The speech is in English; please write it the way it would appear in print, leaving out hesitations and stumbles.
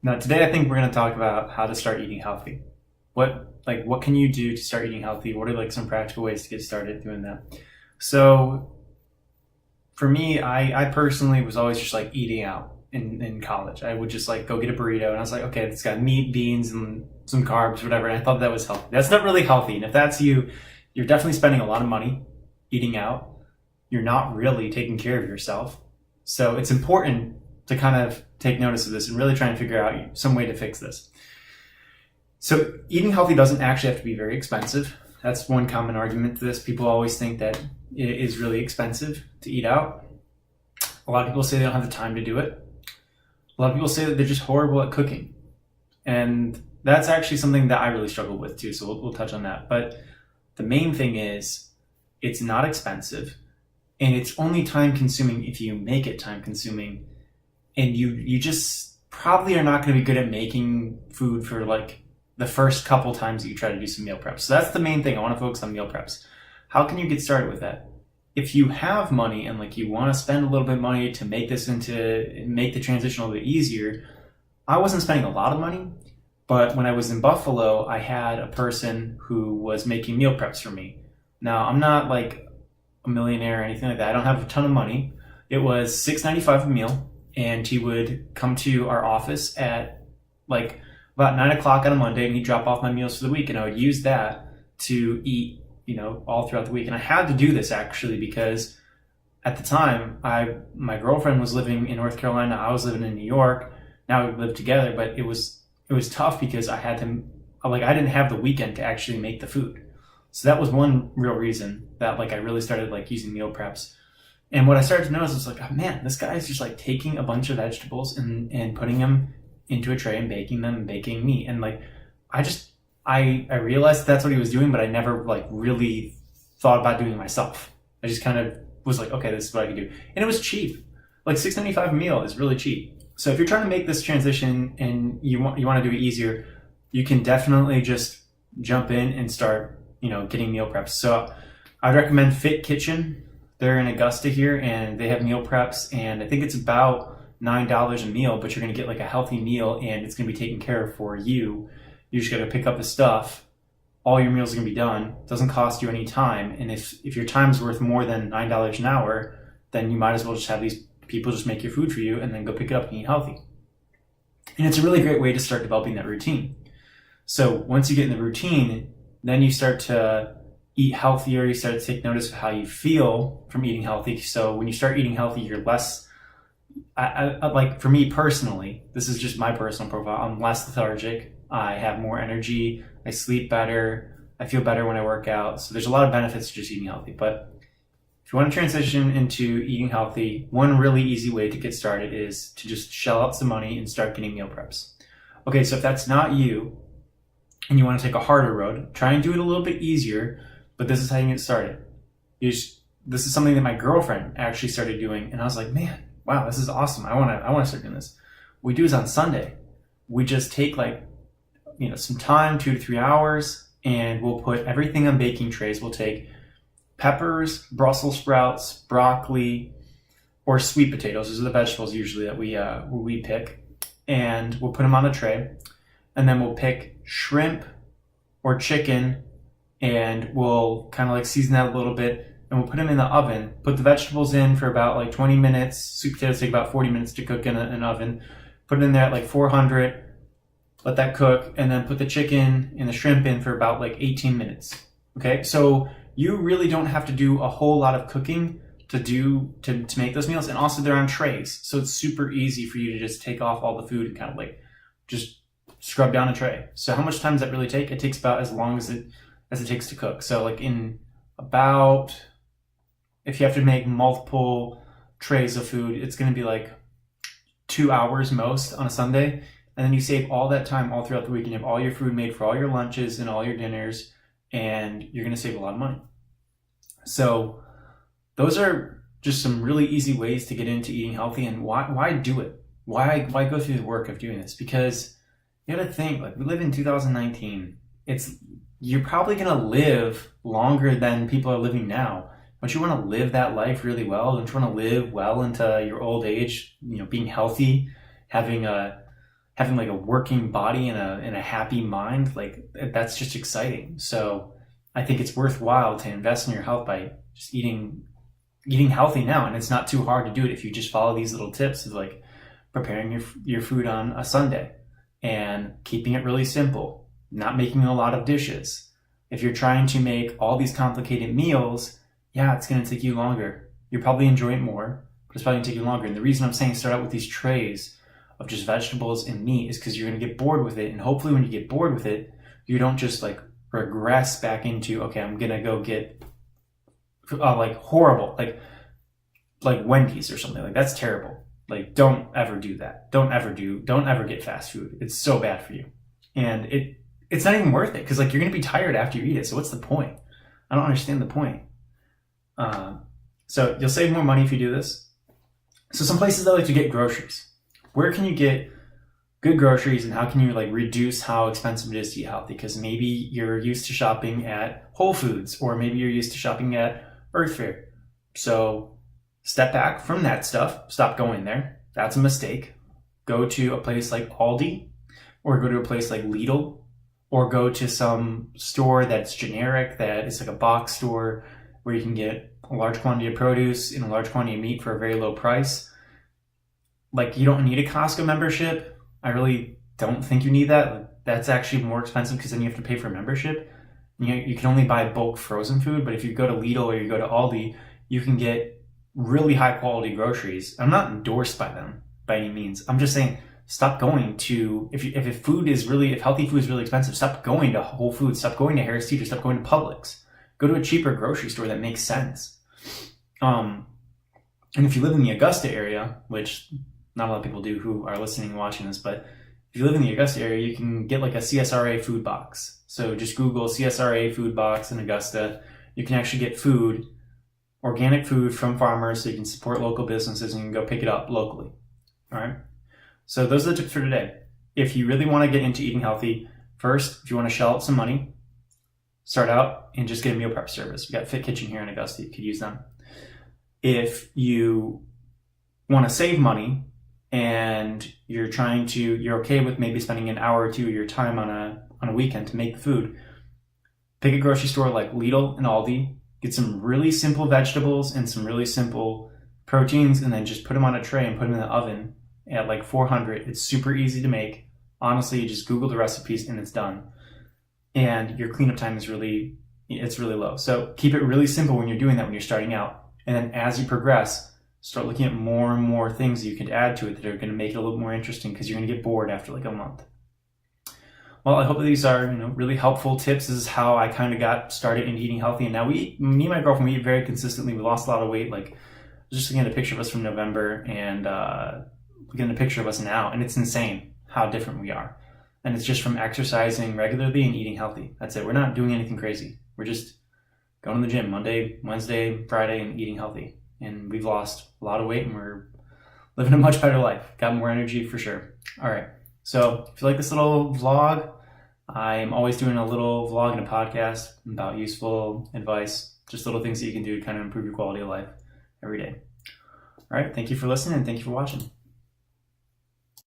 Now, today I think we're going to talk about how to start eating healthy. What can you do to start eating healthy? What are like some practical ways to get started doing that? So for me, I personally was always just like eating out in college. I would just like go get a burrito and I was like, okay, it's got meat, beans, and some carbs, whatever. And I thought that was healthy. That's not really healthy. And if that's you, you're definitely spending a lot of money eating out. You're not really taking care of yourself. So it's important to kind of take notice of this and really try and figure out some way to fix this. So eating healthy doesn't actually have to be very expensive. That's one common argument to this. People always think that it is really expensive to eat out. A lot of people say they don't have the time to do it. A lot of people say that they're just horrible at cooking. And that's actually something that I really struggle with too. So we'll touch on that. But the main thing is it's not expensive and it's only time consuming if you make it time consuming. And you just probably are not going to be good at making food for like the first couple times that you try to do some meal preps. So that's the main thing. I want to focus on meal preps. How can you get started with that? If you have money and like you want to spend a little bit of money to make the transition a little bit easier, I wasn't spending a lot of money, but when I was in Buffalo, I had a person who was making meal preps for me. Now, I'm not like a millionaire or anything like that. I don't have a ton of money. It was $6.95 a meal, and he would come to our office at like about 9 o'clock on a Monday, and he'd drop off my meals for the week, and I would use that to eat, all throughout the week. And I had to do this actually because at the time, my girlfriend was living in North Carolina. I was living in New York. Now we live together, but it was tough because I didn't have the weekend to actually make the food. So that was one real reason that like I really started like using meal preps. And what I started to notice was like, oh man, this guy is just like taking a bunch of vegetables and putting them into a tray and baking them and baking meat. And like, I realized that's what he was doing, but I never like really thought about doing it myself. I just kind of was like, okay, this is what I can do. And it was cheap. Like $6.95 a meal is really cheap. So if you're trying to make this transition and you want to do it easier, you can definitely just jump in and start, getting meal preps. So I'd recommend Fit Kitchen. They're in Augusta here and they have meal preps, and I think it's about $9 a meal, but you're going to get like a healthy meal and it's going to be taken care of for you. You just got to pick up the stuff. All your meals are going to be done. It doesn't cost you any time. And if your time's worth more than $9 an hour, then you might as well just have these people just make your food for you and then go pick it up and eat healthy. And it's a really great way to start developing that routine. So once you get in the routine, then you start to eat healthier. You start to take notice of how you feel from eating healthy. So when you start eating healthy, you're less, like for me personally, this is just my personal profile, I'm less lethargic. I have more energy. I sleep better. I feel better when I work out. So there's a lot of benefits to just eating healthy. But if you want to transition into eating healthy, one really easy way to get started is to just shell out some money and start getting meal preps. Okay, so if that's not you and you want to take a harder road, try and do it a little bit easier, but this is how you get started. This is something that my girlfriend actually started doing, and I was like, man, wow, this is awesome. I want to start doing this. What we do is on Sunday, we just take like, some time, 2 to 3 hours, and we'll put everything on baking trays. We'll take peppers, Brussels sprouts, broccoli, or sweet potatoes. Those are the vegetables usually that we pick, and we'll put them on the tray. And then we'll pick shrimp or chicken, and we'll kind of like season that a little bit, and we'll put them in the oven. Put the vegetables in for about like 20 minutes. Sweet potatoes take about 40 minutes to cook in an oven. Put it in there at like 400. Let that cook, and then put the chicken and the shrimp in for about like 18 minutes. Okay, so you really don't have to do a whole lot of cooking to make those meals, and also they're on trays, so it's super easy for you to just take off all the food and kind of like just scrub down a tray. So how much time does that really take? It takes about as long as it takes to cook. So like if you have to make multiple trays of food, it's going to be like 2 hours most on a Sunday. And then you save all that time all throughout the week, and you have all your food made for all your lunches and all your dinners, and you're going to save a lot of money. So those are just some really easy ways to get into eating healthy. And why do it? Why go through the work of doing this? Because you got to think, like, we live in 2019. You're probably going to live longer than people are living now. Don't you want to live that life really well? Don't you want to live well into your old age, being healthy, having having like a working body and a happy mind, like that's just exciting. So I think it's worthwhile to invest in your health by just eating healthy now. And it's not too hard to do it if you just follow these little tips of like preparing your food on a Sunday and keeping it really simple, not making a lot of dishes. If you're trying to make all these complicated meals, yeah, it's going to take you longer. You'll probably enjoy it more, but it's probably going to take you longer. And the reason I'm saying start out with these trays of just vegetables and meat is because you're going to get bored with it. And hopefully when you get bored with it, you don't just like regress back into, okay, I'm going to go get like horrible, like Wendy's or something. Like that's terrible. Like don't ever do that. Don't ever get fast food. It's so bad for you. And it's not even worth it because like you're going to be tired after you eat it. So what's the point? I don't understand the point. So you'll save more money if you do this. So some places that like to get groceries. Where can you get good groceries and how can you like reduce how expensive it is to eat healthy? Because maybe you're used to shopping at Whole Foods or maybe you're used to shopping at Earth Fare. So step back from that stuff. Stop going there. That's a mistake. Go to a place like Aldi or go to a place like Lidl or go to some store that's generic, that is like a box store where you can get a large quantity of produce and a large quantity of meat for a very low price. Like you don't need a Costco membership. I really don't think you need that. That's actually more expensive because then you have to pay for a membership. You can only buy bulk frozen food, but if you go to Lidl or you go to Aldi, you can get really high quality groceries. I'm not endorsed by them by any means. I'm just saying stop going to, if healthy food is really expensive, stop going to Whole Foods, stop going to Harris Teeter, stop going to Publix. Go to a cheaper grocery store that makes sense. And if you live in the Augusta area, which not a lot of people do who are listening and watching this, but if you live in the Augusta area, you can get like a CSRA food box. So just Google CSRA food box in Augusta. You can actually get food, organic food from farmers, so you can support local businesses and you can go pick it up locally. All right. So those are the tips for today. If you really want to get into eating healthy, first, if you want to shell out some money, start out and just get a meal prep service. We got Fit Kitchen here in Augusta. You could use them. If you want to save money and you're okay with maybe spending an hour or two of your time on a weekend to make the food, pick a grocery store like Lidl and Aldi, get some really simple vegetables and some really simple proteins, and then just put them on a tray and put them in the oven at like 400. It's super easy to make. Honestly, you just Google the recipes and it's done. And your cleanup time is really low. So keep it really simple when you're doing that, when you're starting out. And then as you progress, start looking at more and more things that you could add to it that are going to make it a little more interesting because you're going to get bored after like a month. Well, I hope that these are really helpful tips. This is how I kind of got started in eating healthy. And now me and my girlfriend, we eat very consistently. We lost a lot of weight. Like just looking at a picture of us from November and looking at a picture of us now. And it's insane how different we are. And it's just from exercising regularly and eating healthy. That's it. We're not doing anything crazy. We're just going to the gym Monday, Wednesday, Friday, and eating healthy. And we've lost a lot of weight and we're living a much better life. Got more energy for sure. All right. So if you like this little vlog, I'm always doing a little vlog and a podcast about useful advice, just little things that you can do to kind of improve your quality of life every day. All right. Thank you for listening and thank you for watching.